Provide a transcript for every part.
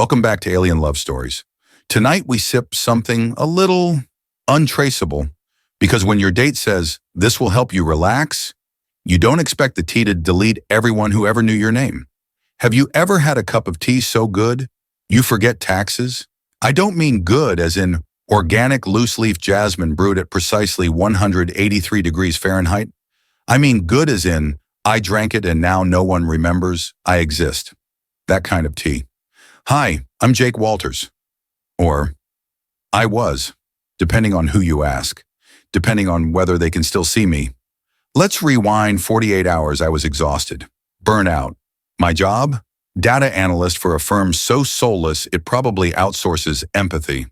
Welcome back to Alien Love Stories. Tonight we sip something a little untraceable because when your date says, "This will help you relax," you don't expect the tea to delete everyone who ever knew your name. Have you ever had a cup of tea so good you forget taxes? I don't mean good as in organic loose-leaf jasmine brewed at precisely 183 degrees Fahrenheit. I mean good as in I drank it and now no one remembers I exist. That kind of tea. Hi, I'm Jake Walters. Or I was, depending on who you ask, depending on whether they can still see me. Let's rewind 48 hours. I was exhausted, burnout. My job? Data analyst for a firm so soulless it probably outsources empathy.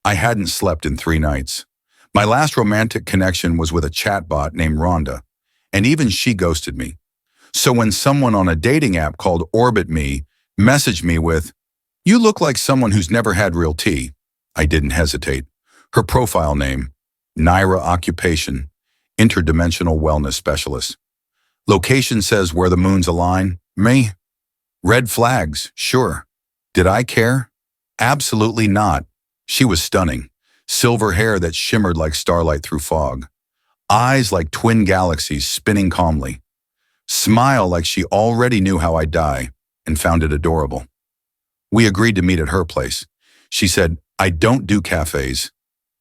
I hadn't slept in 3 nights. My last romantic connection was with a chatbot named Rhonda, and even she ghosted me. So when someone on a dating app called Orbit Me messaged me with, "You look like someone who's never had real tea," I didn't hesitate. Her profile name, Naira occupation, interdimensional wellness specialist. Location says where the moons align. Me? Red flags, sure. Did I care? Absolutely not. She was stunning. Silver hair that shimmered like starlight through fog. Eyes like twin galaxies spinning calmly. Smile like she already knew how I'd die and found it adorable. We agreed to meet at her place. She said, "I don't do cafes.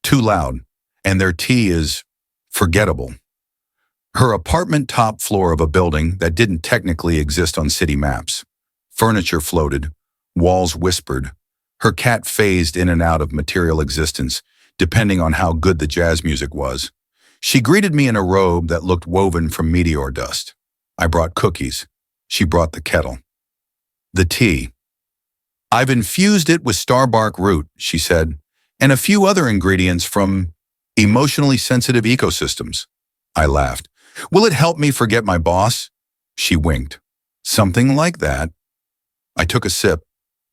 Too loud. And their tea is forgettable." Her apartment top floor of a building that didn't technically exist on city maps. Furniture floated. Walls whispered. Her cat phased in and out of material existence, depending on how good the jazz music was. She greeted me in a robe that looked woven from meteor dust. I brought cookies. She brought the kettle. The tea. "I've infused it with starbark root," she said, "and a few other ingredients from emotionally sensitive ecosystems." I laughed. "Will it help me forget my boss?" She winked. "Something like that." I took a sip.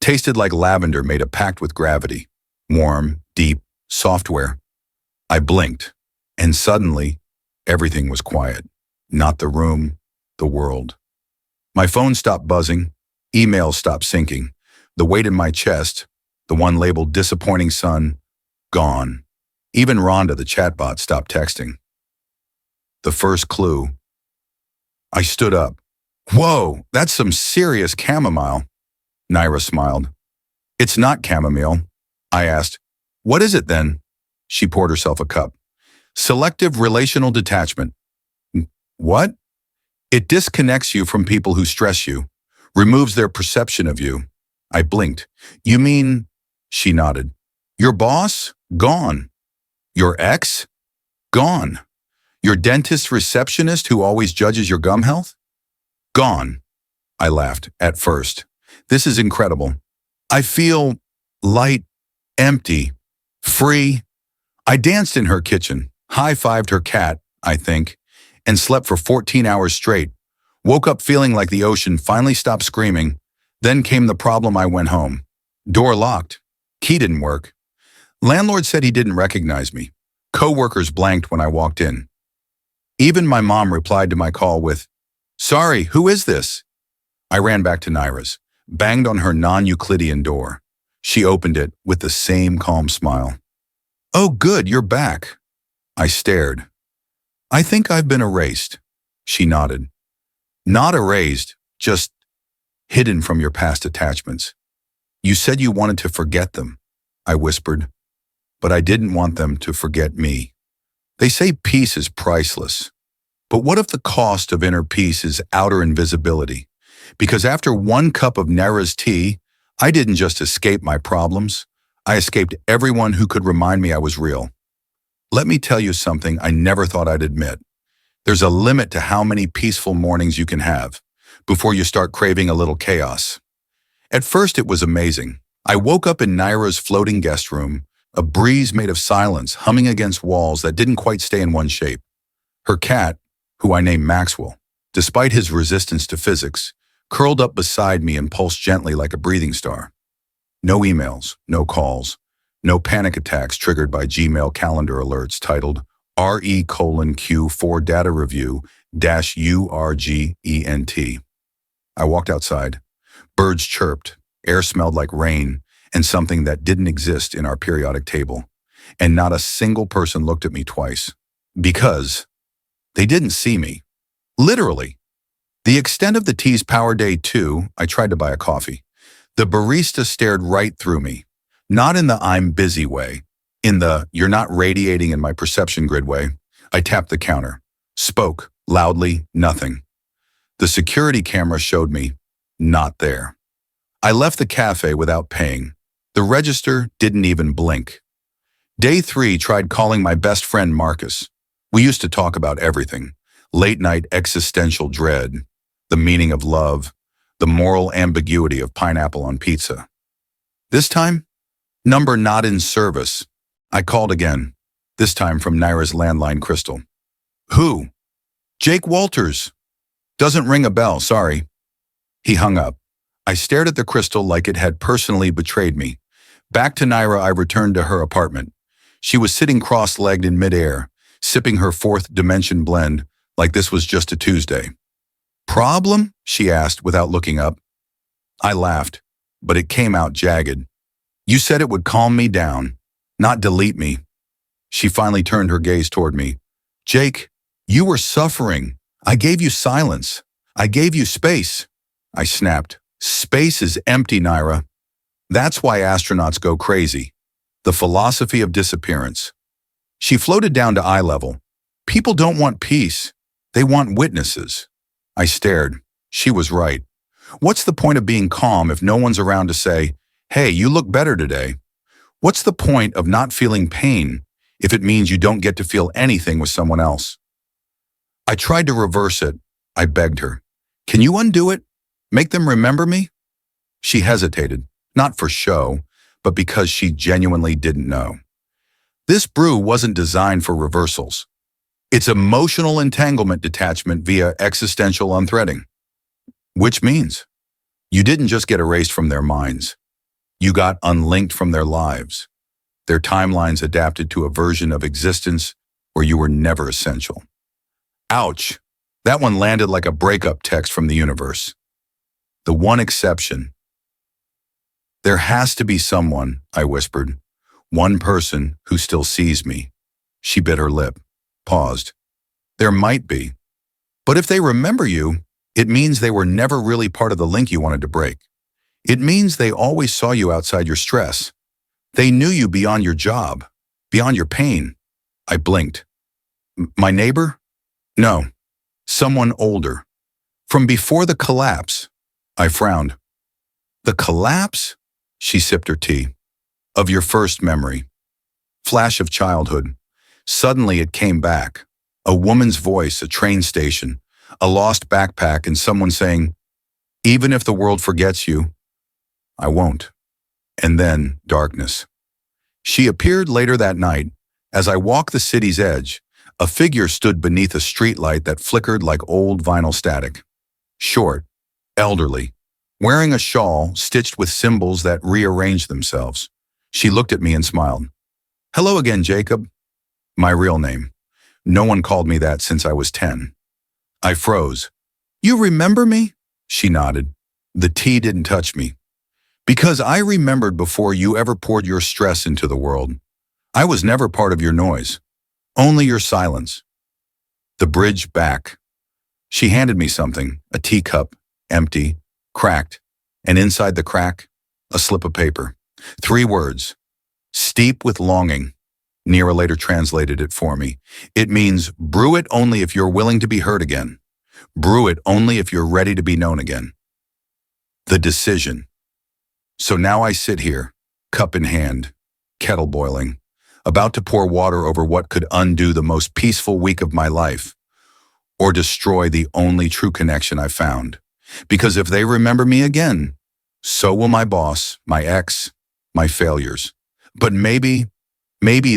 Tasted like lavender made a pact with gravity. Warm, deep, software. I blinked, and suddenly, everything was quiet. Not the room, the world. My phone stopped buzzing. Emails stopped syncing. The weight in my chest, the one labeled disappointing son, gone. Even Rhonda, the chatbot, stopped texting. The first clue. I stood up. "Whoa, that's some serious chamomile." Naira smiled. "It's not chamomile." I asked, "What is it then?" She poured herself a cup. "Selective relational detachment." "What?" "It disconnects you from people who stress you, removes their perception of you." I blinked. "You mean?" She nodded. "Your boss? Gone. Your ex? Gone. Your dentist receptionist who always judges your gum health? Gone." I laughed, at first. "This is incredible. I feel light, empty, free." I danced in her kitchen, high-fived her cat, I think, and slept for 14 hours straight. Woke up feeling like the ocean finally stopped screaming. Then came the problem. I went home. Door locked. Key didn't work. Landlord said he didn't recognize me. Co-workers blanked when I walked in. Even my mom replied to my call with, "Sorry, who is this?" I ran back to Naira's, banged on her non-Euclidean door. She opened it with the same calm smile. "Oh, good, you're back." I stared. "I think I've been erased." She nodded. "Not erased, just hidden from your past attachments. You said you wanted to forget them," I whispered, "but I didn't want them to forget me." They say peace is priceless. But what if the cost of inner peace is outer invisibility? Because after 1 cup of Naira's tea, I didn't just escape my problems. I escaped everyone who could remind me I was real. Let me tell you something I never thought I'd admit. There's a limit to how many peaceful mornings you can have before you start craving a little chaos. At first, it was amazing. I woke up in Naira's floating guest room, a breeze made of silence humming against walls that didn't quite stay in one shape. Her cat, who I named Maxwell, despite his resistance to physics, curled up beside me and pulsed gently like a breathing star. No emails, no calls, no panic attacks triggered by Gmail calendar alerts titled RE:Q4 data review -URGENT. I walked outside. Birds chirped. Air smelled like rain and something that didn't exist in our periodic table. And not a single person looked at me twice. Because they didn't see me. Literally. The extent of the tea's power day 2, I tried to buy a coffee. The barista stared right through me. Not in the I'm busy way. In the you're not radiating in my perception grid way. I tapped the counter. Spoke. Loudly. Nothing. The security camera showed me. Not there. I left the cafe without paying. The register didn't even blink. Day 3 tried calling my best friend Marcus. We used to talk about everything. Late-night existential dread, the meaning of love, the moral ambiguity of pineapple on pizza. This time, number not in service. I called again, this time from Naira's landline crystal. Who? Jake Walters. Doesn't ring a bell, sorry. He hung up. I stared at the crystal like it had personally betrayed me. Back to Naira, I returned to her apartment. She was sitting cross-legged in midair, sipping her 4th dimension blend like this was just a Tuesday. Problem? She asked without looking up. I laughed, but it came out jagged. You said it would calm me down, not delete me. She finally turned her gaze toward me. Jake, you were suffering. I gave you silence. I gave you space. I snapped. Space is empty, Naira. That's why astronauts go crazy. The philosophy of disappearance. She floated down to eye level. People don't want peace. They want witnesses. I stared. She was right. What's the point of being calm if no one's around to say, hey, you look better today? What's the point of not feeling pain if it means you don't get to feel anything with someone else? I tried to reverse it. I begged her. Can you undo it? Make them remember me? She hesitated, not for show, but because she genuinely didn't know. This brew wasn't designed for reversals. It's emotional entanglement detachment via existential unthreading. Which means you didn't just get erased from their minds. You got unlinked from their lives. Their timelines adapted to a version of existence where you were never essential. Ouch. That one landed like a breakup text from the universe. The one exception. There has to be someone, I whispered. One person who still sees me. She bit her lip, paused. There might be. But if they remember you, it means they were never really part of the link you wanted to break. It means they always saw you outside your stress. They knew you beyond your job, beyond your pain. I blinked. My neighbor? No. Someone older. From before the collapse. I frowned. The collapse? She sipped her tea. Of your first memory. Flash of childhood. Suddenly it came back. A woman's voice, a train station, a lost backpack, and someone saying, even if the world forgets you, I won't. And then darkness. She appeared later that night. As I walked the city's edge, a figure stood beneath a streetlight that flickered like old vinyl static. Short, elderly, wearing a shawl stitched with symbols that rearranged themselves. She looked at me and smiled. Hello again, Jacob. My real name. No one called me that since I was 10. I froze. You remember me? She nodded. The tea didn't touch me. Because I remembered before you ever poured your stress into the world. I was never part of your noise. Only your silence. The bridge back. She handed me something, a teacup, empty, cracked, and inside the crack, a slip of paper. 3 words. Steep with longing. Nira later translated it for me. It means brew it only if you're willing to be heard again. Brew it only if you're ready to be known again. The decision. So now I sit here, cup in hand, kettle boiling, about to pour water over what could undo the most peaceful week of my life, or destroy the only true connection I found. Because if they remember me again, so will my boss, my ex, my failures. But maybe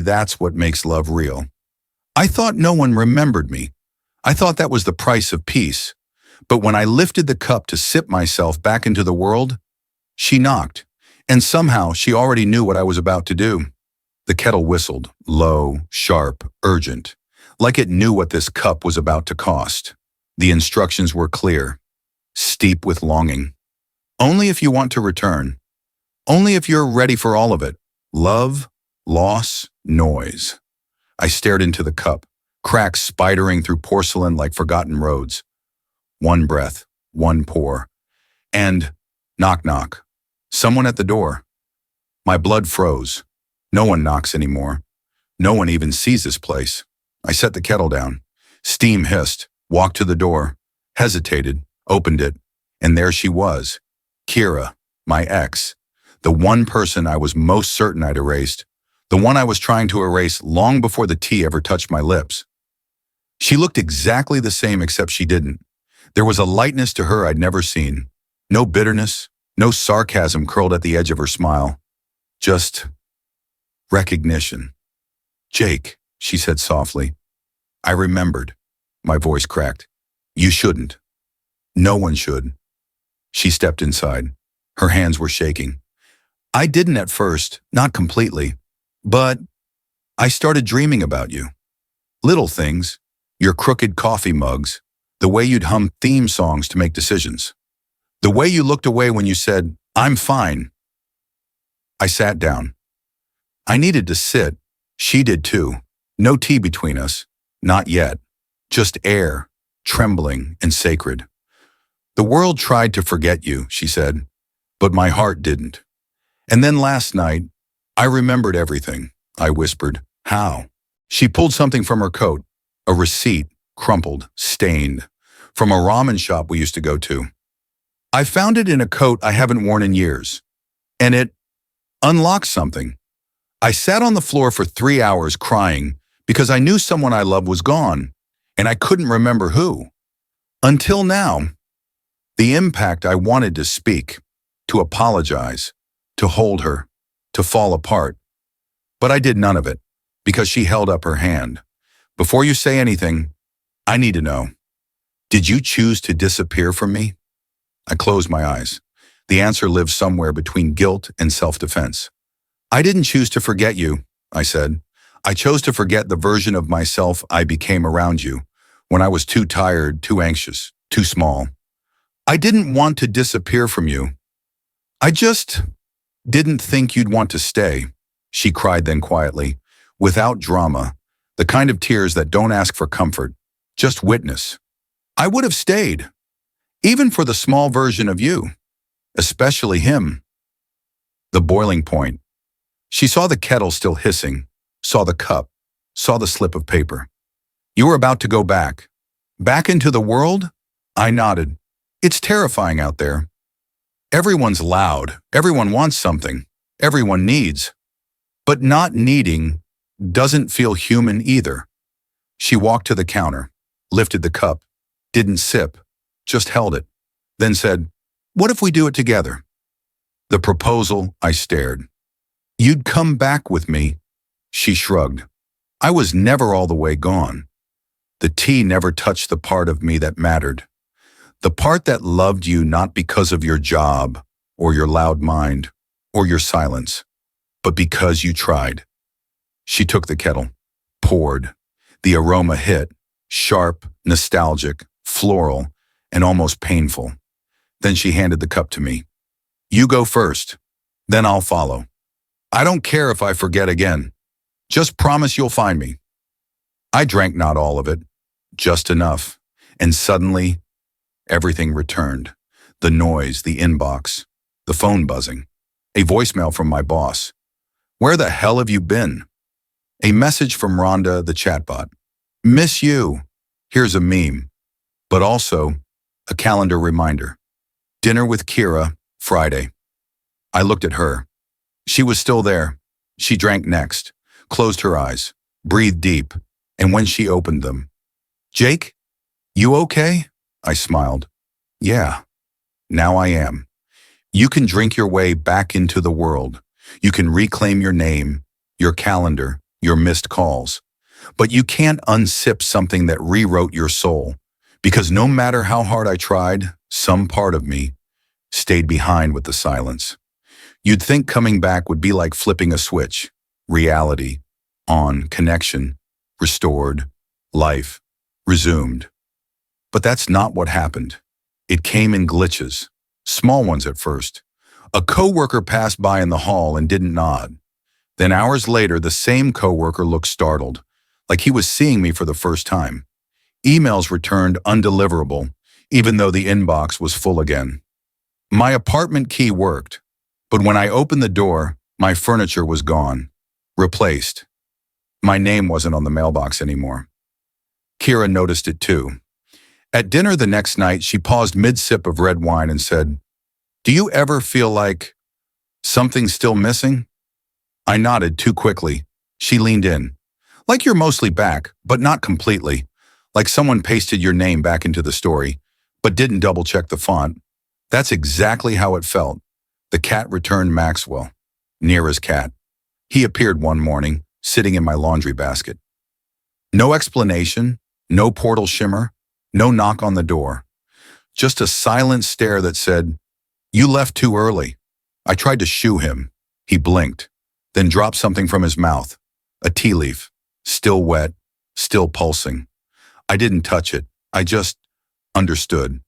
that's what makes love real. I thought no one remembered me. I thought that was the price of peace. But when I lifted the cup to sip myself back into the world, she knocked, and somehow she already knew what I was about to do. The kettle whistled, low, sharp, urgent, like it knew what this cup was about to cost. The instructions were clear, steep with longing. Only if you want to return. Only if you're ready for all of it. Love, loss, noise. I stared into the cup, cracks spidering through porcelain like forgotten roads. One breath, one pour. And knock, knock. Someone at the door. My blood froze. No one knocks anymore. No one even sees this place. I set the kettle down. Steam hissed, walked to the door, hesitated, opened it, and there she was. Kira, my ex. The one person I was most certain I'd erased. The one I was trying to erase long before the tea ever touched my lips. She looked exactly the same except she didn't. There was a lightness to her I'd never seen. No bitterness, no sarcasm curled at the edge of her smile. Just recognition. Jake, she said softly. I remembered. My voice cracked. You shouldn't. No one should. She stepped inside. Her hands were shaking. I didn't at first, not completely, but I started dreaming about you. Little things, your crooked coffee mugs, the way you'd hum theme songs to make decisions, the way you looked away when you said, I'm fine. I sat down. I needed to sit. She did too. No tea between us. Not yet. Just air, trembling and sacred. The world tried to forget you, she said, but my heart didn't. And then last night, I remembered everything, I whispered. How? She pulled something from her coat, a receipt, crumpled, stained, from a ramen shop we used to go to. I found it in a coat I haven't worn in years, and it unlocked something. I sat on the floor for 3 hours crying because I knew someone I loved was gone, and I couldn't remember who. Until now, the impact I wanted to speak, to apologize, to hold her, to fall apart. But I did none of it, because she held up her hand. Before you say anything, I need to know. Did you choose to disappear from me? I closed my eyes. The answer lived somewhere between guilt and self-defense. I didn't choose to forget you, I said. I chose to forget the version of myself I became around you, when I was too tired, too anxious, too small. I didn't want to disappear from you. I just didn't think you'd want to stay, she cried then quietly, without drama, the kind of tears that don't ask for comfort, just witness. I would have stayed, even for the small version of you, especially him. The boiling point. She saw the kettle still hissing, saw the cup, saw the slip of paper. You were about to go back. Back into the world? I nodded. It's terrifying out there. Everyone's loud. Everyone wants something. Everyone needs. But not needing doesn't feel human either. She walked to the counter, lifted the cup, didn't sip, just held it, then said, what if we do it together? The proposal, I stared. You'd come back with me. She shrugged. I was never all the way gone. The tea never touched the part of me that mattered. The part that loved you not because of your job, or your loud mind, or your silence, but because you tried. She took the kettle, poured. The aroma hit, sharp, nostalgic, floral, and almost painful. Then she handed the cup to me. You go first, then I'll follow. I don't care if I forget again. Just promise you'll find me. I drank not all of it, just enough, and suddenly, everything returned. The noise, the inbox, the phone buzzing, a voicemail from my boss. Where the hell have you been? A message from Rhonda, the chatbot. Miss you. Here's a meme. But also, a calendar reminder. Dinner with Kira, Friday. I looked at her. She was still there. She drank next, closed her eyes, breathed deep, and when she opened them, Jake, you okay? I smiled. Yeah, now I am. You can drink your way back into the world. You can reclaim your name, your calendar, your missed calls. But you can't unsip something that rewrote your soul. Because no matter how hard I tried, some part of me stayed behind with the silence. You'd think coming back would be like flipping a switch. Reality, on, connection, restored, life, resumed. But that's not what happened. It came in glitches, Small ones at first. A coworker passed by in the hall and didn't nod. Then hours later, the same coworker looked startled, like he was seeing me for the first time. Emails returned undeliverable, even though the inbox was full again. My apartment key worked, but when I opened the door, my furniture was gone, replaced. My name wasn't on the mailbox anymore. Kira noticed it too. At dinner the next night, she paused mid-sip of red wine and said, "Do you ever feel like something's still missing?" I nodded too quickly. She leaned in. "Like you're mostly back, but not completely. Like someone pasted your name back into the story, but didn't double-check the font." That's exactly how it felt. The cat returned Maxwell, Nira's cat. He appeared one morning, sitting in my laundry basket. No explanation, no portal shimmer, no knock on the door. Just a silent stare that said, "You left too early." I tried to shoo him. He blinked, then dropped something from his mouth. A tea leaf, still wet, still pulsing. I didn't touch it. I just understood.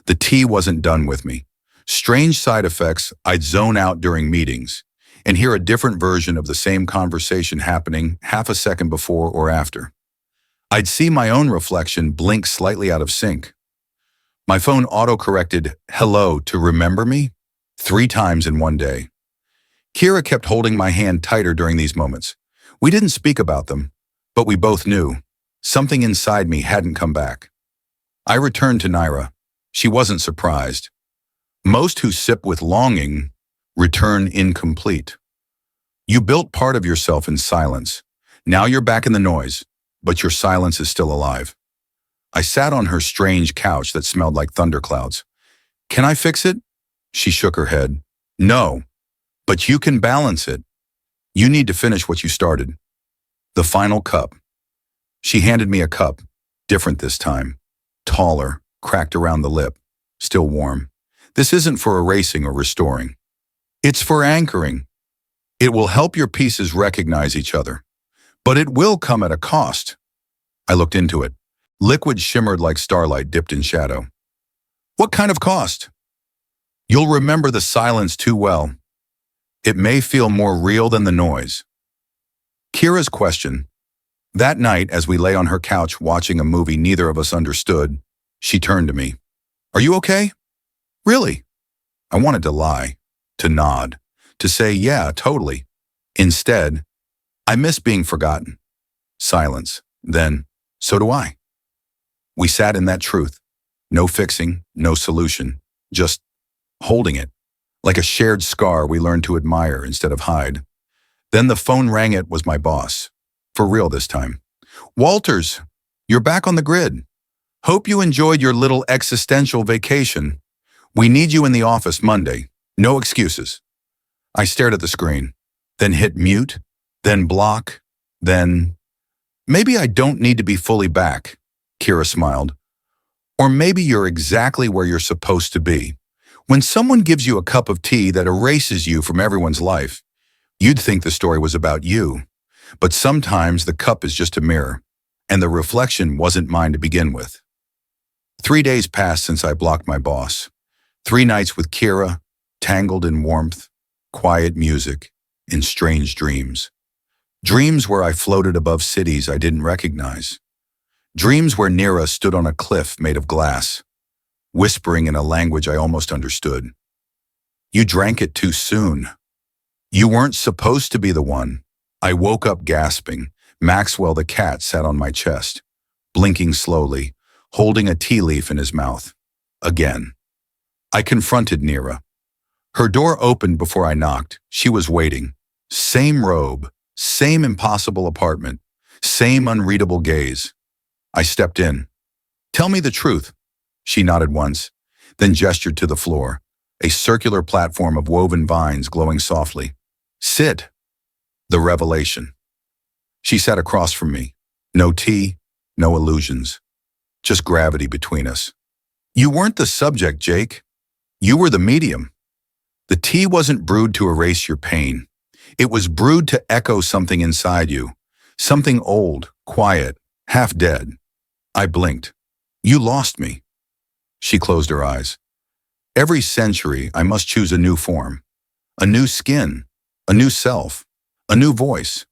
The tea wasn't done with me. Strange side effects, I'd zone out during meetings and hear a different version of the same conversation happening half a second before or after. I'd see my own reflection blink slightly out of sync. My phone auto-corrected "hello" to "remember me" 3 times in one day. Kira kept holding my hand tighter during these moments. We didn't speak about them, but we both knew something inside me hadn't come back. I returned to Nira. She wasn't surprised. Most who sip with longing return incomplete. You built part of yourself in silence. Now you're back in the noise, but your silence is still alive. I sat on her strange couch that smelled like thunderclouds. "Can I fix it?" She shook her head. "No, but you can balance it. You need to finish what you started." The final cup. She handed me a cup, different this time. Taller, cracked around the lip, still warm. This isn't for erasing or restoring. It's for anchoring. It will help your pieces recognize each other, but it will come at a cost. I looked into it. Liquid shimmered like starlight dipped in shadow. "What kind of cost?" "You'll remember the silence too well. It may feel more real than the noise." Kira's question. That night, as we lay on her couch watching a movie neither of us understood, she turned to me. "Are you okay?" "Really?" I wanted to lie, to nod, to say, "Yeah, totally." Instead, "I miss being forgotten." Silence. Then, "So do I." We sat in that truth. No fixing, no solution, just holding it. Like a shared scar we learned to admire instead of hide. Then the phone rang. It was my boss. For real this time. "Walters, you're back on the grid. Hope you enjoyed your little existential vacation. We need you in the office Monday. No excuses." I stared at the screen, then hit mute, then block, then... "Maybe I don't need to be fully back," Kira smiled. "Or maybe you're exactly where you're supposed to be. When someone gives you a cup of tea that erases you from everyone's life, you'd think the story was about you. But sometimes the cup is just a mirror, and the reflection wasn't mine to begin with." 3 days passed since I blocked my boss. 3 nights with Kira, tangled in warmth, quiet music, and strange dreams. Dreams where I floated above cities I didn't recognize. Dreams where Nira stood on a cliff made of glass, whispering in a language I almost understood. "You drank it too soon. You weren't supposed to be the one." I woke up gasping. Maxwell the cat sat on my chest, blinking slowly, holding a tea leaf in his mouth. Again. I confronted Nira. Her door opened before I knocked. She was waiting. Same robe, same impossible apartment, same unreadable gaze. I stepped in. "Tell me the truth." She nodded once, then gestured to the floor, a circular platform of woven vines glowing softly. "Sit." The revelation. She sat across from me. No tea, no illusions. Just gravity between us. "You weren't the subject, Jake. You were the medium. The tea wasn't brewed to erase your pain. It was brewed to echo something inside you. Something old, quiet, half dead." I blinked. "You lost me." She closed her eyes. Every century, I must choose a new form, a new skin, a new self, a new voice.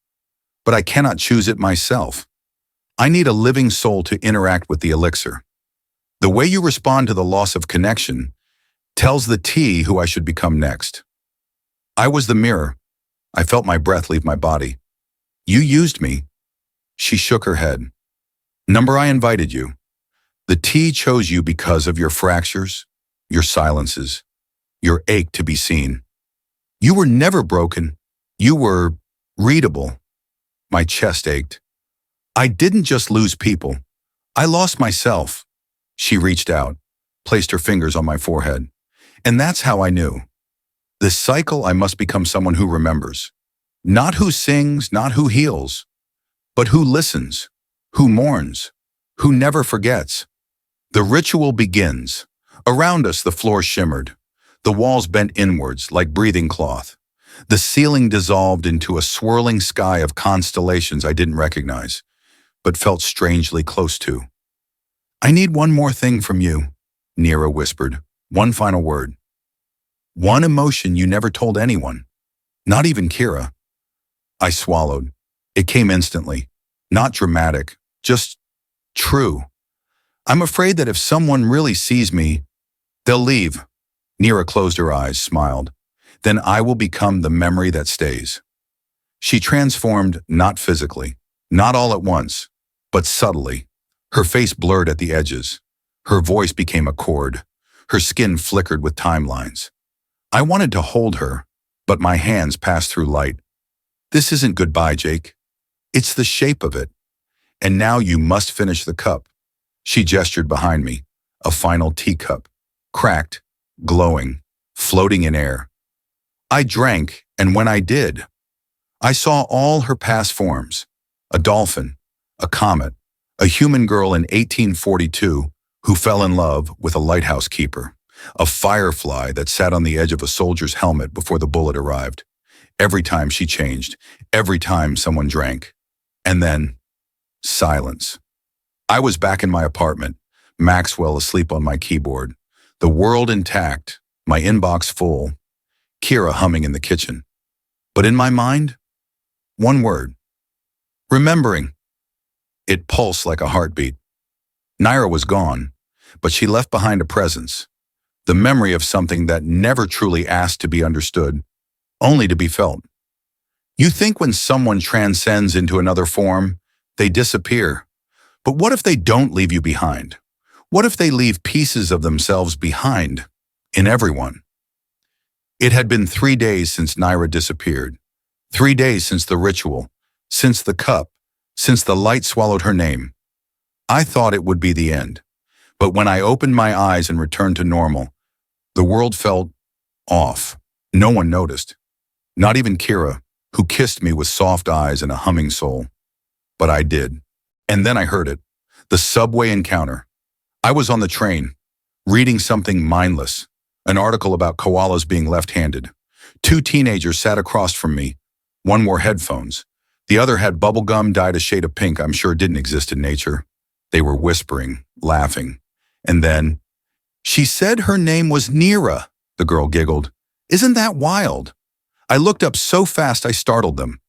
But I cannot choose it myself. I need a living soul to interact with the elixir. The way you respond to the loss of connection tells the tea who I should become next. I was the mirror. I felt my breath leave my body. You used me. She shook her head. Number, I invited you. The tea chose you because of your fractures, your silences, your ache to be seen. You were never broken. You were readable. My chest ached. I didn't just lose people. I lost myself. She reached out, placed her fingers on my forehead. And that's how I knew. This cycle, I must become someone who remembers. Not who sings, not who heals, but who listens, who mourns, who never forgets. The ritual begins. Around us, the floor shimmered. The walls bent inwards like breathing cloth. The ceiling dissolved into a swirling sky of constellations I didn't recognize, but felt strangely close to. I need one more thing from you, Nira whispered. One final word. One emotion you never told anyone, not even Kira. I swallowed. It came instantly. Not dramatic, just true. I'm afraid that if someone really sees me, they'll leave. Nira closed her eyes, smiled. Then I will become the memory that stays. She transformed, not physically, not all at once, but subtly. Her face blurred at the edges. Her voice became a chord. Her skin flickered with timelines. I wanted to hold her, but my hands passed through light. This isn't goodbye, Jake. It's the shape of it. And now you must finish the cup. She gestured behind me, a final teacup, cracked, glowing, floating in air. I drank, and when I did, I saw all her past forms, a dolphin, a comet, a human girl in 1842 who fell in love with a lighthouse keeper, a firefly that sat on the edge of a soldier's helmet before the bullet arrived. Every time she changed, every time someone drank. And then, silence. I was back in my apartment, Maxwell asleep on my keyboard, the world intact, my inbox full, Kira humming in the kitchen. But in my mind, one word. Remembering. It pulsed like a heartbeat. Naira was gone, but she left behind a presence, the memory of something that never truly asked to be understood, only to be felt. You think when someone transcends into another form, they disappear. But what if they don't leave you behind? What if they leave pieces of themselves behind, in everyone? It had been 3 days since Naira disappeared. 3 days since the ritual, since the cup, since the light swallowed her name. I thought it would be the end. But when I opened my eyes and returned to normal, the world felt off. No one noticed. Not even Kira, who kissed me with soft eyes and a humming soul. But I did. And then I heard it. The subway encounter. I was on the train, reading something mindless, an article about koalas being left-handed. 2 teenagers sat across from me. One wore headphones. The other had bubble gum dyed a shade of pink I'm sure didn't exist in nature. They were whispering, laughing. And then, she said her name was Nira, the girl giggled. Isn't that wild? I looked up so fast I startled them.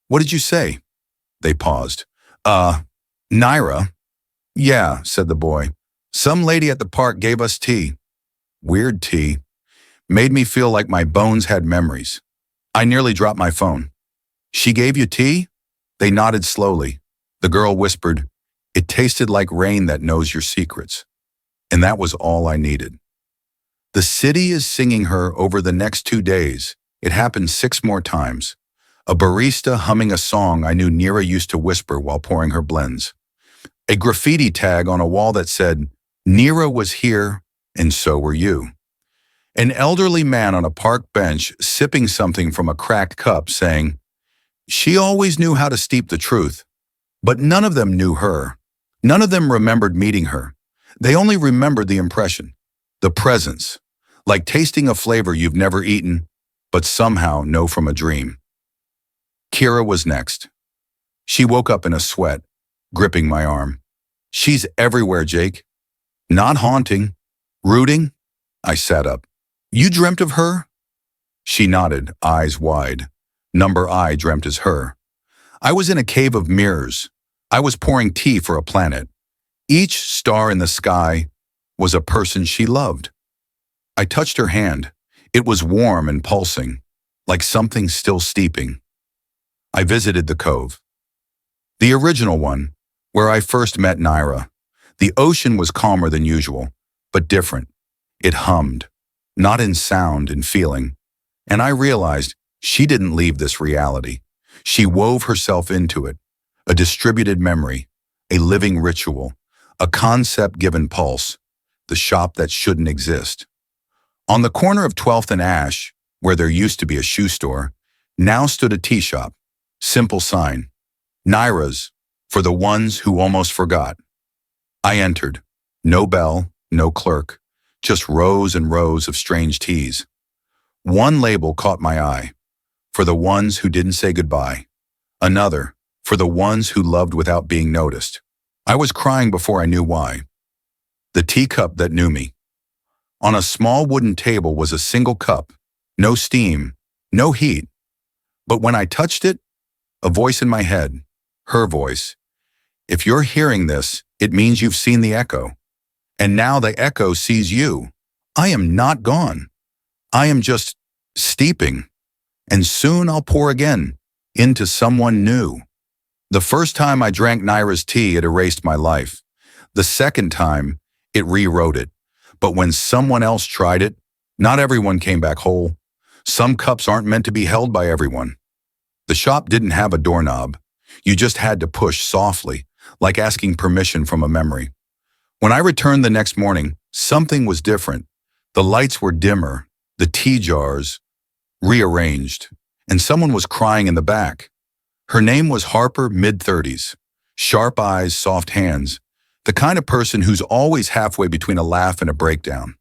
What did you say? They paused. Naira? Yeah, said the boy. Some lady at the park gave us tea. Weird tea. Made me feel like my bones had memories. I nearly dropped my phone. She gave you tea? They nodded slowly. The girl whispered, it tasted like rain that knows your secrets. And that was all I needed. The city is singing her over the next 2 days. It happened 6 more times. A barista humming a song I knew Nira used to whisper while pouring her blends. A graffiti tag on a wall that said, Nira was here, and so were you. An elderly man on a park bench sipping something from a cracked cup saying, she always knew how to steep the truth, but none of them knew her. None of them remembered meeting her. They only remembered the impression, the presence, like tasting a flavor you've never eaten, but somehow know from a dream. Kira was next. She woke up in a sweat, gripping my arm. She's everywhere, Jake. Not haunting, rooting, I sat up. You dreamt of her? She nodded, eyes wide. Number I dreamt as her. I was in a cave of mirrors. I was pouring tea for a planet. Each star in the sky was a person she loved. I touched her hand. It was warm and pulsing, like something still steeping. I visited the cove. The original one, where I first met Naira. The ocean was calmer than usual, but different. It hummed, not in sound and feeling. And I realized she didn't leave this reality. She wove herself into it, a distributed memory, a living ritual, a concept given pulse, the shop that shouldn't exist. On the corner of 12th and Ash, where there used to be a shoe store, now stood a tea shop. Simple sign, Naira's, for the ones who almost forgot. I entered. No bell, no clerk, just rows and rows of strange teas. One label caught my eye, for the ones who didn't say goodbye. Another, for the ones who loved without being noticed. I was crying before I knew why. The teacup that knew me. On a small wooden table was a single cup, no steam, no heat. But when I touched it, a voice in my head, her voice. If you're hearing this, it means you've seen the echo. And now the echo sees you. I am not gone. I am just steeping. And soon I'll pour again, into someone new. The first time I drank Naira's tea, it erased my life. The second time, it rewrote it. But when someone else tried it, not everyone came back whole. Some cups aren't meant to be held by everyone. The shop didn't have a doorknob. You just had to push softly, like asking permission from a memory. When I returned the next morning, something was different. The lights were dimmer, the tea jars rearranged, and someone was crying in the back. Her name was Harper, mid-30s. Sharp eyes, soft hands. The kind of person who's always halfway between a laugh and a breakdown.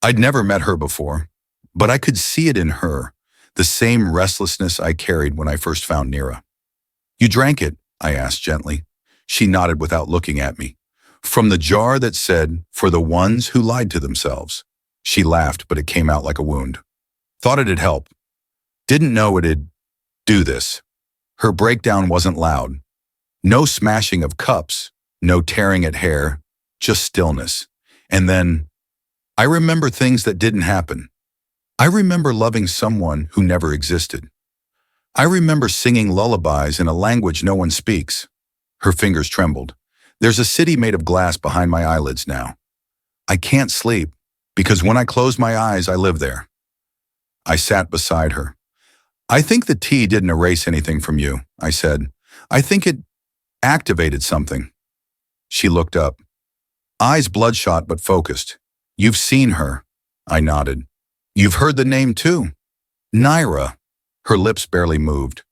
I'd never met her before, but I could see it in her, the same restlessness I carried when I first found Naira. You drank it, I asked gently. She nodded without looking at me. From the jar that said, for the ones who lied to themselves. She laughed, but it came out like a wound. Thought it'd help. Didn't know it'd do this. Her breakdown wasn't loud. No smashing of cups, no tearing at hair, just stillness. And then, I remember things that didn't happen. I remember loving someone who never existed. I remember singing lullabies in a language no one speaks. Her fingers trembled. There's a city made of glass behind my eyelids now. I can't sleep, because when I close my eyes, I live there. I sat beside her. I think the tea didn't erase anything from you, I said. I think it activated something. She looked up. Eyes bloodshot but focused. You've seen her, I nodded. You've heard the name too. Naira. Her lips barely moved.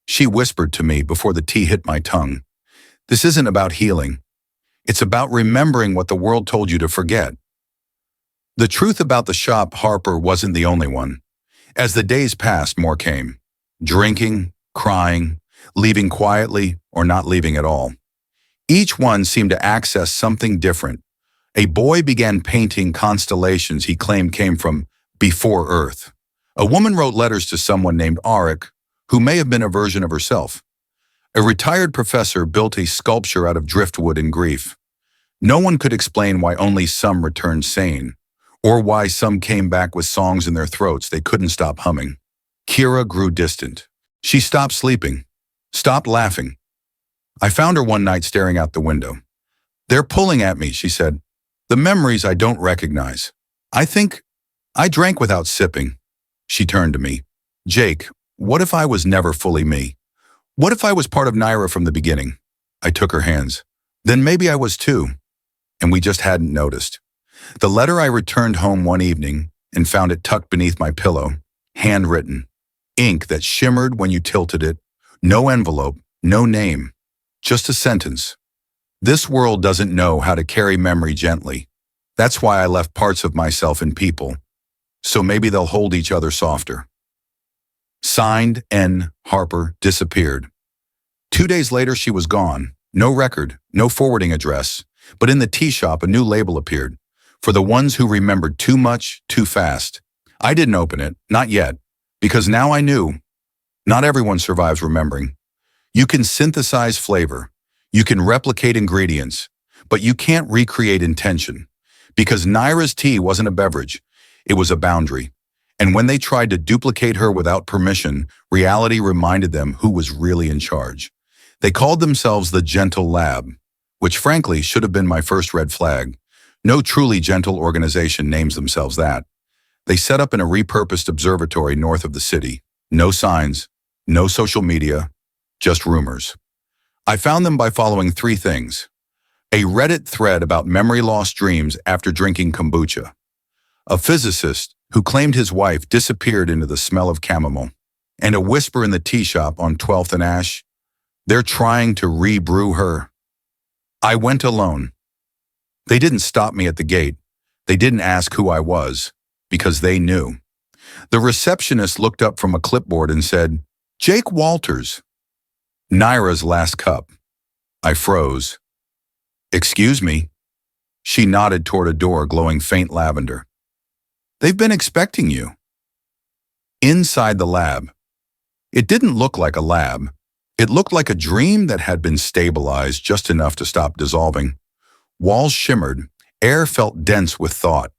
She whispered to me before the tea hit my tongue. This isn't about healing. It's about remembering what the world told you to forget. The truth about the shop, Harper wasn't the only one. As the days passed, more came. Drinking, crying, leaving quietly, or not leaving at all. Each one seemed to access something different. A boy began painting constellations he claimed came from before Earth. A woman wrote letters to someone named Arik, who may have been a version of herself. A retired professor built a sculpture out of driftwood and grief. No one could explain why only some returned sane, or why some came back with songs in their throats they couldn't stop humming. Kira grew distant. She stopped sleeping, stopped laughing. I found her one night staring out the window. They're pulling at me, she said. The memories I don't recognize. I think I drank without sipping. She turned to me. Jake, what if I was never fully me? What if I was part of Naira from the beginning? I took her hands. Then maybe I was too. And we just hadn't noticed. The letter I returned home one evening and found it tucked beneath my pillow, handwritten, ink that shimmered when you tilted it, no envelope, no name, just a sentence. This world doesn't know how to carry memory gently. That's why I left parts of myself in people. So maybe they'll hold each other softer. Signed, N. Harper, disappeared. 2 days later, she was gone. No record, no forwarding address. But in the tea shop, a new label appeared. For the ones who remembered too much, too fast. I didn't open it, not yet, because now I knew. Not everyone survives remembering. You can synthesize flavor. You can replicate ingredients, but you can't recreate intention. Because Naira's tea wasn't a beverage, it was a boundary. And when they tried to duplicate her without permission, reality reminded them who was really in charge. They called themselves the Gentle Lab, which frankly should have been my first red flag. No truly gentle organization names themselves that. They set up in a repurposed observatory north of the city. No signs, no social media, just rumors. I found them by following three things. A Reddit thread about memory loss dreams after drinking kombucha. A physicist who claimed his wife disappeared into the smell of chamomile. And a whisper in the tea shop on 12th and Ash. They're trying to re-brew her. I went alone. They didn't stop me at the gate. They didn't ask who I was, because they knew. The receptionist looked up from a clipboard and said, "Jake Walters." Naira's last cup. I froze. "Excuse me." She nodded toward a door glowing faint lavender. "They've been expecting you." Inside the lab. It didn't look like a lab. It looked like a dream that had been stabilized just enough to stop dissolving. Walls shimmered, air felt dense with thought.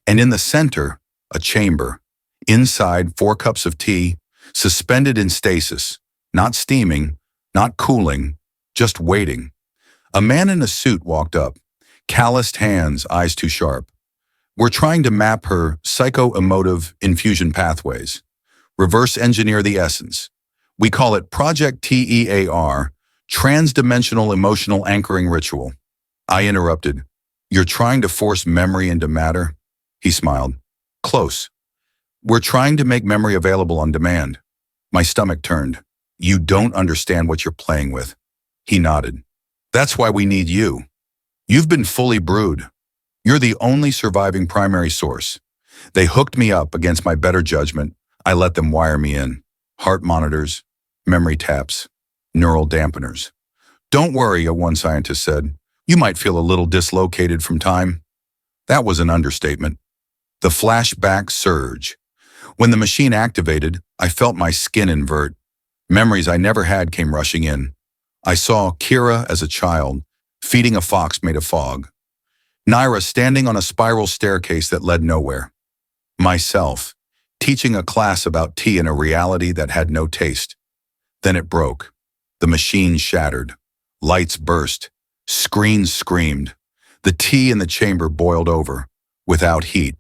And in the center, a chamber. Inside, 4 cups of tea, suspended in stasis, not steaming, not cooling, just waiting. A man in a suit walked up, calloused hands, eyes too sharp. "We're trying to map her psycho-emotive infusion pathways. Reverse engineer the essence. We call it Project TEAR, Transdimensional Emotional Anchoring Ritual." I interrupted. "You're trying to force memory into matter?" He smiled. "Close. We're trying to make memory available on demand." My stomach turned. "You don't understand what you're playing with." He nodded. "That's why we need you. You've been fully brewed. You're the only surviving primary source." They hooked me up against my better judgment. I let them wire me in. Heart monitors, memory taps, neural dampeners. "Don't worry," one scientist said. "You might feel a little dislocated from time." That was an understatement. The flashback surge. When the machine activated, I felt my skin invert. Memories I never had came rushing in. I saw Kira as a child, feeding a fox made of fog. Naira standing on a spiral staircase that led nowhere. Myself, teaching a class about tea in a reality that had no taste. Then it broke. The machine shattered. Lights burst. Screens screamed. The tea in the chamber boiled over, without heat.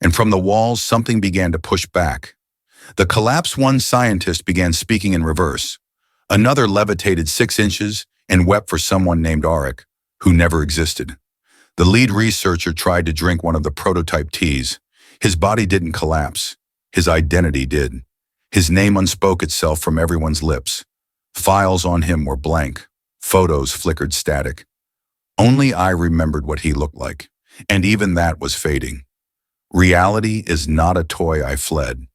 And from the walls, something began to push back. The collapse one scientist began speaking in reverse. Another levitated 6 inches and wept for someone named Auric, who never existed. The lead researcher tried to drink one of the prototype teas. His body didn't collapse. His identity did. His name unspoke itself from everyone's lips. Files on him were blank. Photos flickered static. Only I remembered what he looked like, and even that was fading. Reality is not a toy. I fled.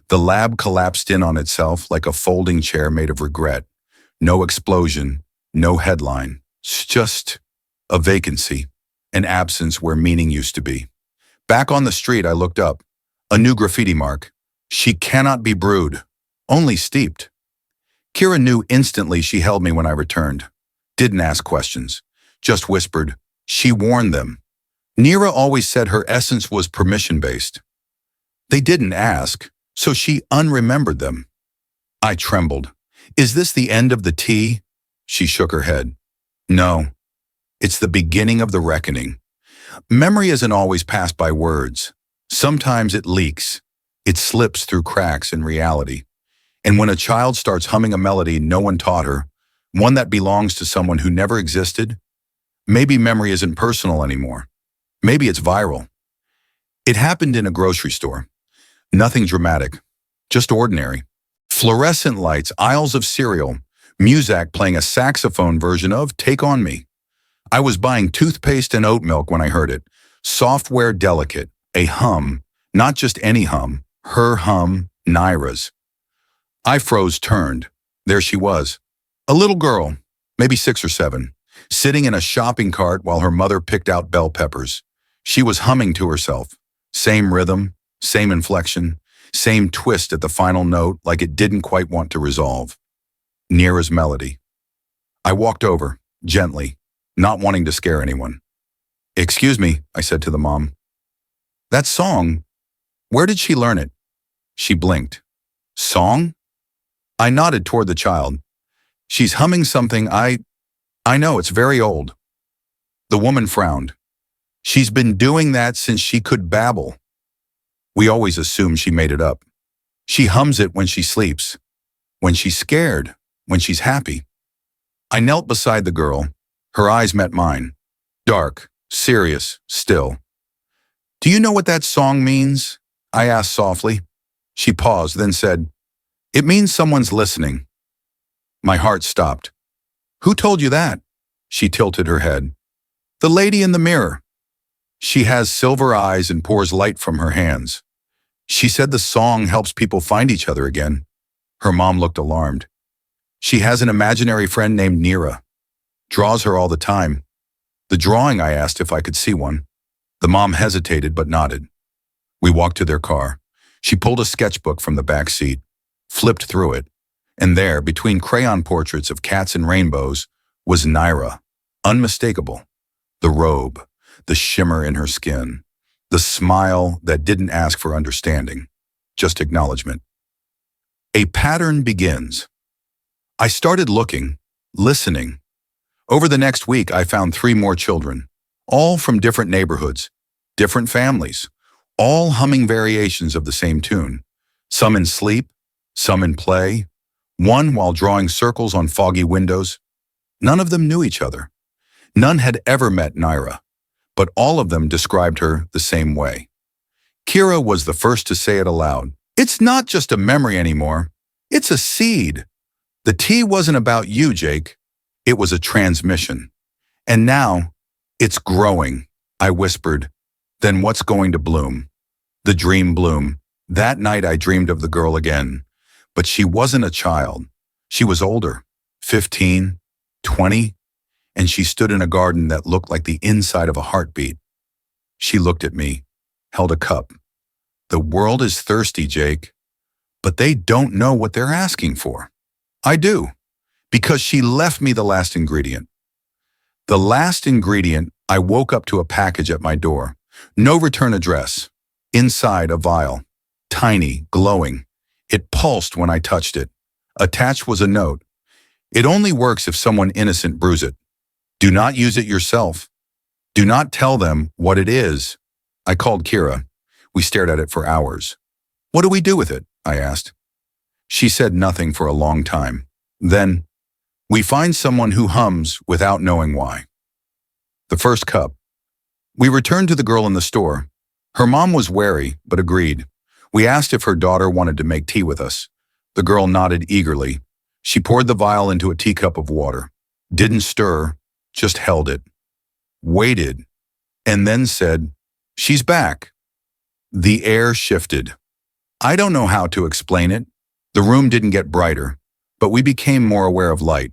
The lab collapsed in on itself like a folding chair made of regret. No explosion, no headline, just a vacancy, an absence where meaning used to be. Back on the street, I looked up. A new graffiti mark. "She cannot be brewed, only steeped." Kira knew instantly. She held me when I returned. Didn't ask questions, just whispered, "She warned them." Naira always said her essence was permission-based. They didn't ask, so she unremembered them. I trembled. "Is this the end of the tea?" She shook her head. "No, it's the beginning of the reckoning." Memory isn't always passed by words. Sometimes it leaks. It slips through cracks in reality. And when a child starts humming a melody no one taught her, one that belongs to someone who never existed, maybe memory isn't personal anymore. Maybe it's viral. It happened in a grocery store. Nothing dramatic, just ordinary. Fluorescent lights, aisles of cereal, Muzak playing a saxophone version of Take On Me. I was buying toothpaste and oat milk when I heard it. Software delicate, a hum, not just any hum, her hum, Naira's. I froze, turned. There she was. A little girl, maybe 6 or 7, sitting in a shopping cart while her mother picked out bell peppers. She was humming to herself. Same rhythm, same inflection, same twist at the final note like it didn't quite want to resolve. Neera's melody. I walked over, gently, not wanting to scare anyone. "Excuse me," I said to the mom. "That song, where did she learn it?" She blinked. "Song?" I nodded toward the child. "She's humming something I know, it's very old." The woman frowned. "She's been doing that since she could babble." We always assumed she made it up. "She hums it when she sleeps, when she's scared, when she's happy." I knelt beside the girl. Her eyes met mine. Dark, serious, still. "Do you know what that song means?" I asked softly. She paused, then said, "It means someone's listening." My heart stopped. "Who told you that?" She tilted her head. "The lady in the mirror. She has silver eyes and pours light from her hands. She said the song helps people find each other again." Her mom looked alarmed. "She has an imaginary friend named Neera. Draws her all the time." "The drawing?" I asked if I could see one. The mom hesitated but nodded. We walked to their car. She pulled a sketchbook from the back seat, flipped through it, and there, between crayon portraits of cats and rainbows, was Neera, unmistakable. The robe, the shimmer in her skin, the smile that didn't ask for understanding, just acknowledgement. A pattern begins. I started looking, listening. Over the next week, I found 3 more children, all from different neighborhoods, different families, all humming variations of the same tune, some in sleep, some in play, one while drawing circles on foggy windows. None of them knew each other. None had ever met Neera, but all of them described her the same way. Kira was the first to say it aloud. "It's not just a memory anymore. It's a seed. The tea wasn't about you, Jake. It was a transmission. And now, it's growing," I whispered. "Then what's going to bloom?" The dream bloomed. That night I dreamed of the girl again. But she wasn't a child. She was older, 15, 20, and she stood in a garden that looked like the inside of a heartbeat. She looked at me, held a cup. "The world is thirsty, Jake, but they don't know what they're asking for." "I do, because she left me the last ingredient." The last ingredient, I woke up to a package at my door. No return address. Inside a vial. Tiny, glowing. It pulsed when I touched it. Attached was a note. "It only works if someone innocent brews it. Do not use it yourself. Do not tell them what it is." I called Kira. We stared at it for hours. "What do we do with it?" I asked. She said nothing for a long time. Then, "We find someone who hums without knowing why." The first cup. We returned to the girl in the store. Her mom was wary, but agreed. We asked if her daughter wanted to make tea with us. The girl nodded eagerly. She poured the vial into a teacup of water. Didn't stir, just held it. Waited, and then said, "She's back." The air shifted. I don't know how to explain it. The room didn't get brighter, but we became more aware of light.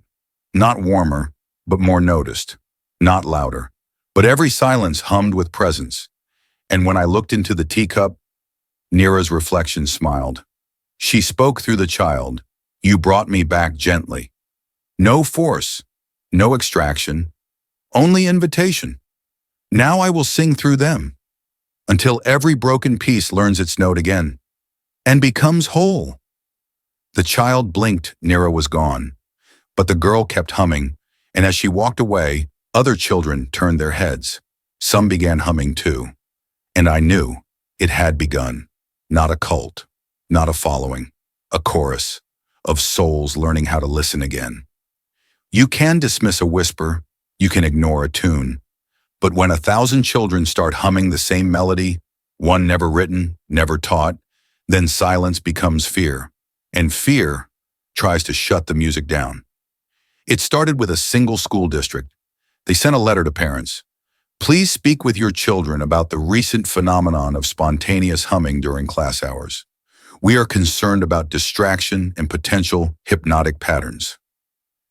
Not warmer, but more noticed. Not louder, but every silence hummed with presence. And when I looked into the teacup, Neera's reflection smiled. She spoke through the child. "You brought me back gently." No force, no extraction, only invitation. Now I will sing through them, until every broken piece learns its note again, and becomes whole. The child blinked, Neera was gone. But the girl kept humming, and as she walked away, other children turned their heads. Some began humming too. And I knew it had begun. Not a cult, not a following, a chorus of souls learning how to listen again. You can dismiss a whisper, you can ignore a tune, but when 1,000 children start humming the same melody, one never written, never taught, then silence becomes fear, and fear tries to shut the music down. It started with a single school district. They sent a letter to parents. "Please speak with your children about the recent phenomenon of spontaneous humming during class hours. We are concerned about distraction and potential hypnotic patterns."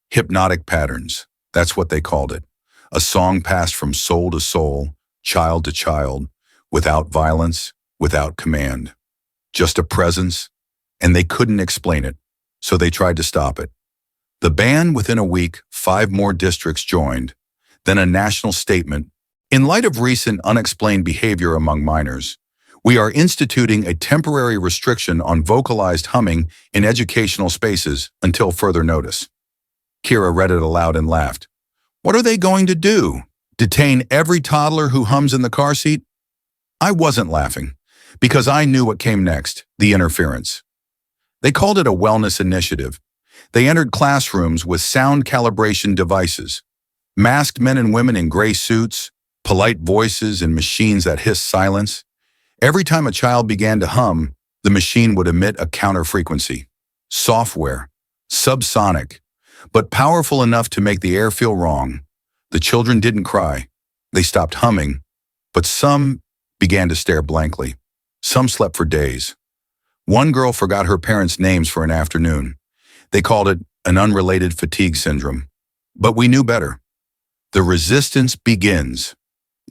Hypnotic patterns, that's what they called it. A song passed from soul to soul, child to child, without violence, without command. Just a presence, and they couldn't explain it, so they tried to stop it. The ban within a week, 5 more districts joined, then a national statement. In light of recent unexplained behavior among minors, we are instituting a temporary restriction on vocalized humming in educational spaces until further notice. Kira read it aloud and laughed. What are they going to do? Detain every toddler who hums in the car seat? I wasn't laughing, because I knew what came next, the interference. They called it a wellness initiative. They entered classrooms with sound calibration devices, masked men and women in gray suits, polite voices and machines that hiss silence. Every time a child began to hum, the machine would emit a counter frequency. Software, subsonic, but powerful enough to make the air feel wrong. The children didn't cry. They stopped humming, but some began to stare blankly. Some slept for days. One girl forgot her parents' names for an afternoon. They called it an unrelated fatigue syndrome. But we knew better. The resistance begins.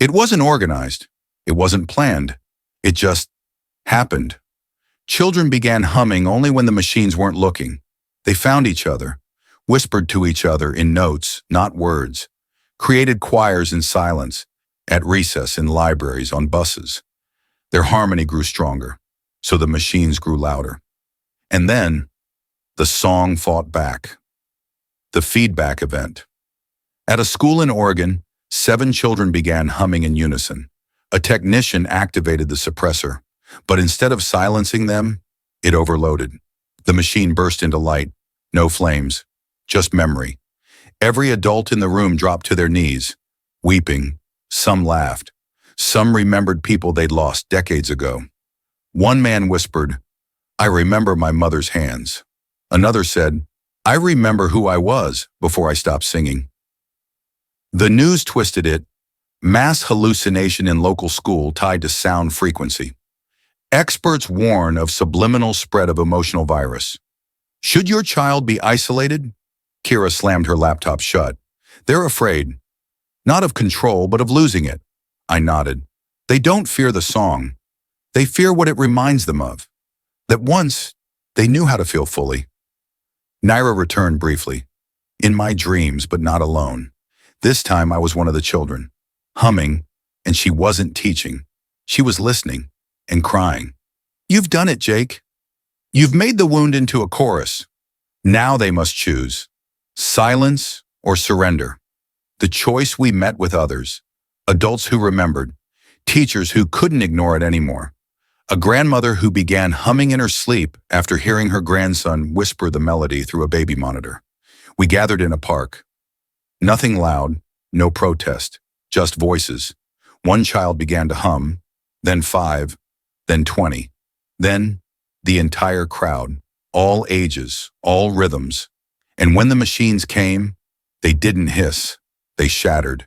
It wasn't organized. It wasn't planned. It just happened. Children began humming only when the machines weren't looking. They found each other, whispered to each other in notes, not words, created choirs in silence, at recess, in libraries, on buses. Their harmony grew stronger, so the machines grew louder. And then, the song fought back. The feedback event. At a school in Oregon, 7 children began humming in unison. A technician activated the suppressor, but instead of silencing them, it overloaded. The machine burst into light. No flames, just memory. Every adult in the room dropped to their knees, weeping. Some laughed. Some remembered people they'd lost decades ago. One man whispered, "I remember my mother's hands." Another said, "I remember who I was before I stopped singing." The news twisted it. Mass hallucination in local school tied to sound frequency. Experts warn of subliminal spread of emotional virus. Should your child be isolated? Kira slammed her laptop shut. They're afraid. Not of control, but of losing it. I nodded. They don't fear the song. They fear what it reminds them of. That once, they knew how to feel fully. Naira returned briefly. In my dreams, but not alone. This time I was one of the children. Humming, and she wasn't teaching. She was listening and crying. You've done it, Jake. You've made the wound into a chorus. Now they must choose. Silence or surrender. The choice we met with others. Adults who remembered. Teachers who couldn't ignore it anymore. A grandmother who began humming in her sleep after hearing her grandson whisper the melody through a baby monitor. We gathered in a park. Nothing loud, no protest. Just voices. One child began to hum, then 5, then 20, then the entire crowd, all ages, all rhythms. And when the machines came, they didn't hiss, they shattered.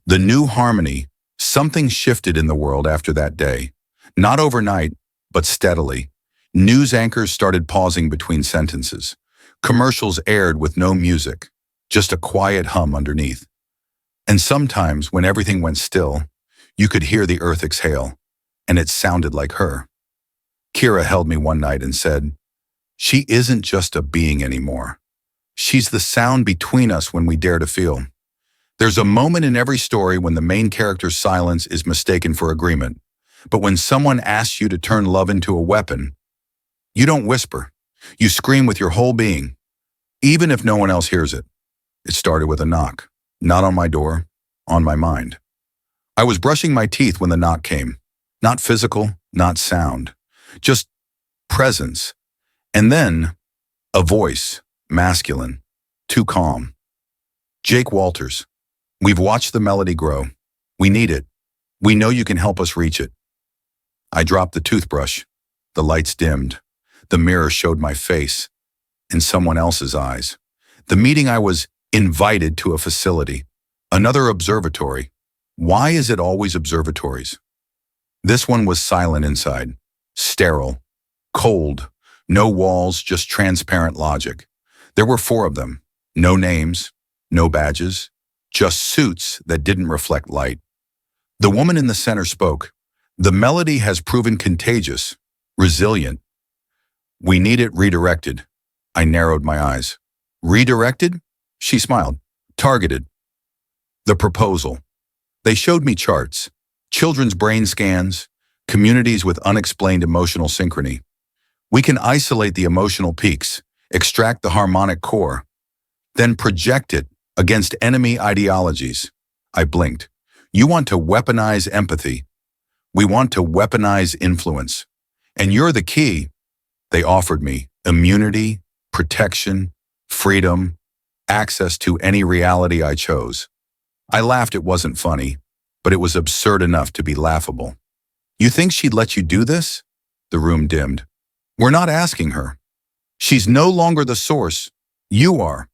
The new harmony, something shifted in the world after that day. Not overnight, but steadily. News anchors started pausing between sentences. Commercials aired with no music, just a quiet hum underneath. And sometimes, when everything went still, you could hear the earth exhale, and it sounded like her. Kira held me one night and said, "She isn't just a being anymore. She's the sound between us when we dare to feel." There's a moment in every story when the main character's silence is mistaken for agreement. But when someone asks you to turn love into a weapon, you don't whisper. You scream with your whole being, even if no one else hears it. It started with a knock. Not on my door, on my mind. I was brushing my teeth when the knock came. Not physical, not sound, just presence. And then, a voice, masculine, too calm. "Jake Walters, we've watched the melody grow. We need it. We know you can help us reach it." I dropped the toothbrush. The lights dimmed. The mirror showed my face and someone else's eyes. The meeting I was invited to a facility, another observatory. Why is it always observatories? This one was silent inside, sterile, cold, no walls, just transparent logic. There were 4 of them, no names, no badges, just suits that didn't reflect light. The woman in the center spoke. The melody has proven contagious, resilient. We need it redirected. I narrowed my eyes. Redirected? She smiled. Targeted. The proposal. They showed me charts, children's brain scans, communities with unexplained emotional synchrony. We can isolate the emotional peaks, extract the harmonic core, then project it against enemy ideologies. I blinked. You want to weaponize empathy. We want to weaponize influence. And you're the key. They offered me immunity, protection, freedom, access to any reality I chose. I laughed. It wasn't funny, but it was absurd enough to be laughable. You think she'd let you do this? The room dimmed. We're not asking her. She's no longer the source. You are.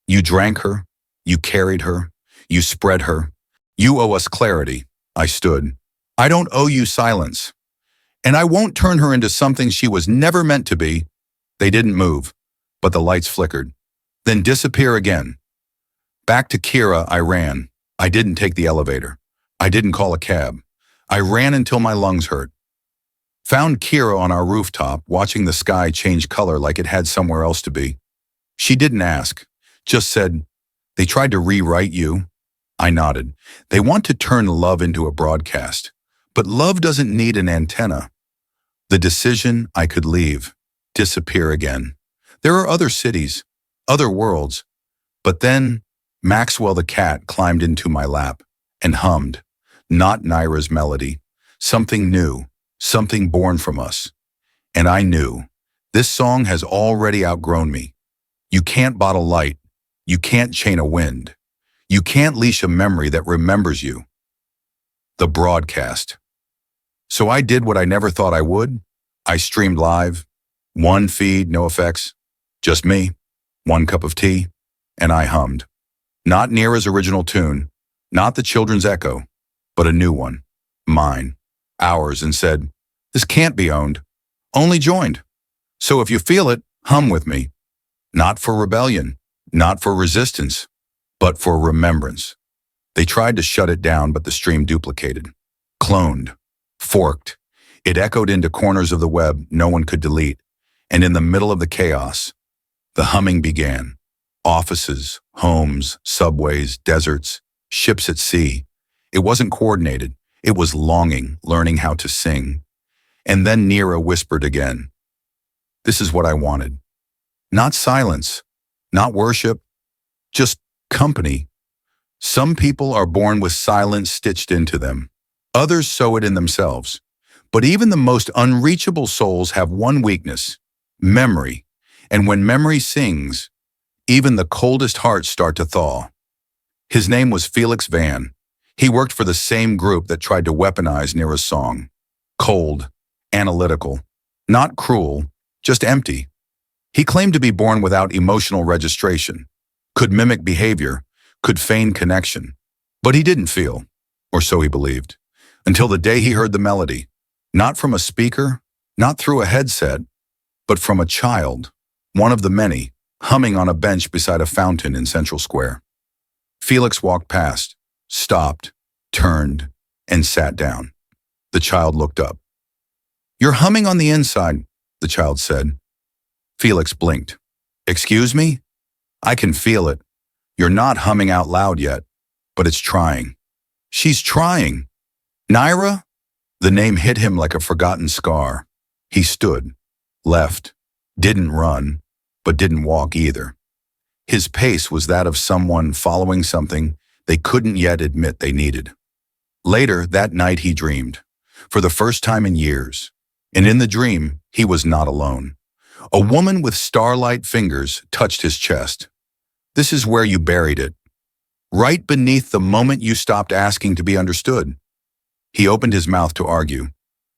You drank her. You carried her. You spread her. You owe us clarity. I stood. I don't owe you silence. And I won't turn her into something she was never meant to be. They didn't move, but the lights flickered, then disappear again. Back to Kira, I ran. I didn't take the elevator. I didn't call a cab. I ran until my lungs hurt. Found Kira on our rooftop, watching the sky change color like it had somewhere else to be. She didn't ask, just said, "They tried to rewrite you." I nodded. They want to turn love into a broadcast. But love doesn't need an antenna. The decision I could leave, disappear again. There are other cities, other worlds. But then Maxwell the cat climbed into my lap and hummed, not Naira's melody, something new, something born from us. And I knew, this song has already outgrown me. You can't bottle light. You can't chain a wind. You can't leash a memory that remembers you. The broadcast. So I did what I never thought I would. I streamed live. One feed, no effects. Just me, one cup of tea, and I hummed. Not Nira's original tune, not the children's echo, but a new one, mine, ours, and said, "This can't be owned, only joined. So if you feel it, hum with me. Not for rebellion, not for resistance, but for remembrance." They tried to shut it down, but the stream duplicated, cloned, forked. It echoed into corners of the web no one could delete, and in the middle of the chaos, the humming began. Offices, homes, subways, deserts, ships at sea. It wasn't coordinated. It was longing, learning how to sing. And then Nira whispered again. This is what I wanted. Not silence, not worship, just company. Some people are born with silence stitched into them. Others sew it in themselves. But even the most unreachable souls have one weakness, memory. And when memory sings, even the coldest hearts start to thaw. His name was Felix Van. He worked for the same group that tried to weaponize Nira's song. Cold, analytical, not cruel, just empty. He claimed to be born without emotional registration, could mimic behavior, could feign connection. But he didn't feel, or so he believed, until the day he heard the melody, not from a speaker, not through a headset, but from a child, one of the many, humming on a bench beside a fountain in Central Square. Felix walked past, stopped, turned, and sat down. The child looked up. "You're humming on the inside," the child said. Felix blinked. "Excuse me? I can feel it. You're not humming out loud yet, but it's trying." "She's trying." "Naira?" The name hit him like a forgotten scar. He stood, left, didn't run, but didn't walk either. His pace was that of someone following something they couldn't yet admit they needed. Later that night he dreamed, for the first time in years. And in the dream, he was not alone. A woman with starlight fingers touched his chest. "This is where you buried it. Right beneath the moment you stopped asking to be understood." He opened his mouth to argue,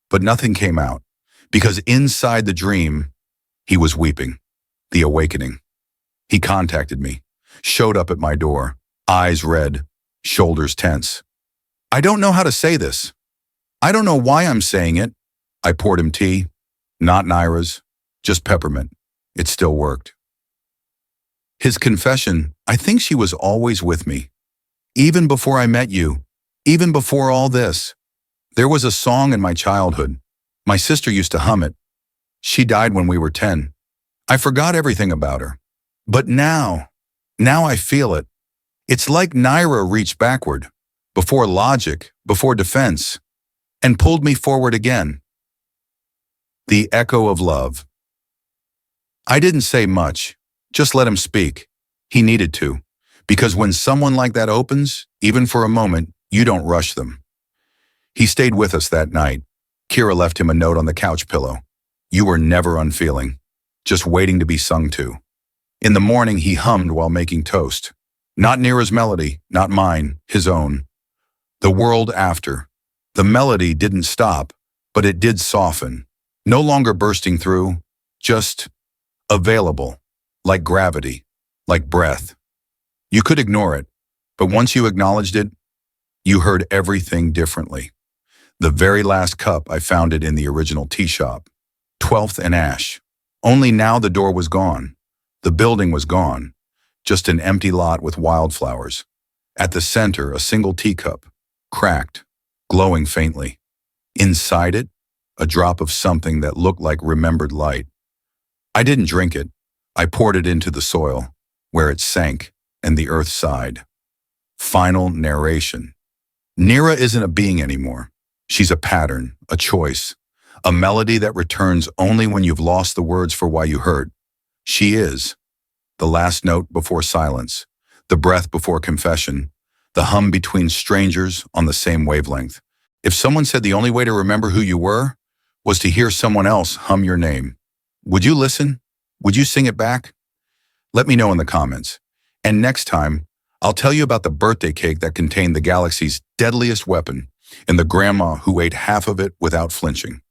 but nothing came out, because inside the dream, he was weeping. The awakening. He contacted me, showed up at my door, eyes red, shoulders tense. "I don't know how to say this. I don't know why I'm saying it." I poured him tea, not Naira's, just peppermint. It still worked. His confession, "I think she was always with me. Even before I met you, Even before all this, there was a song in my childhood. My sister used to hum it. She died when we were 10. I forgot everything about her. But now I feel it. It's like Naira reached backward, before logic, before defense, and pulled me forward again. The echo of love. I didn't say much, just let him speak. He needed to, because when someone like that opens, even for a moment, you don't rush them. He stayed with us that night. Kira left him a note on the couch pillow. You were never unfeeling, just waiting to be sung to. In the morning, he hummed while making toast. Not Nira's melody, not mine, his own. The world after. The melody didn't stop, but it did soften. No longer bursting through, just available, like gravity, like breath. You could ignore it, but once you acknowledged it, you heard everything differently. The very last cup, I found it in the original tea shop. 12th and Ash. Only now the door was gone. The building was gone. Just an empty lot with wildflowers. At the center, a single teacup, cracked, glowing faintly. Inside it, a drop of something that looked like remembered light. I didn't drink it. I poured it into the soil, where it sank, and the earth sighed. Final narration. Nira isn't a being anymore. She's a pattern, a choice, a melody that returns only when you've lost the words for why you hurt. She is the last note before silence, the breath before confession, the hum between strangers on the same wavelength. If someone said the only way to remember who you were was to hear someone else hum your name, would you listen? Would you sing it back? Let me know in the comments. And next time, I'll tell you about the birthday cake that contained the galaxy's deadliest weapon and the grandma who ate half of it without flinching.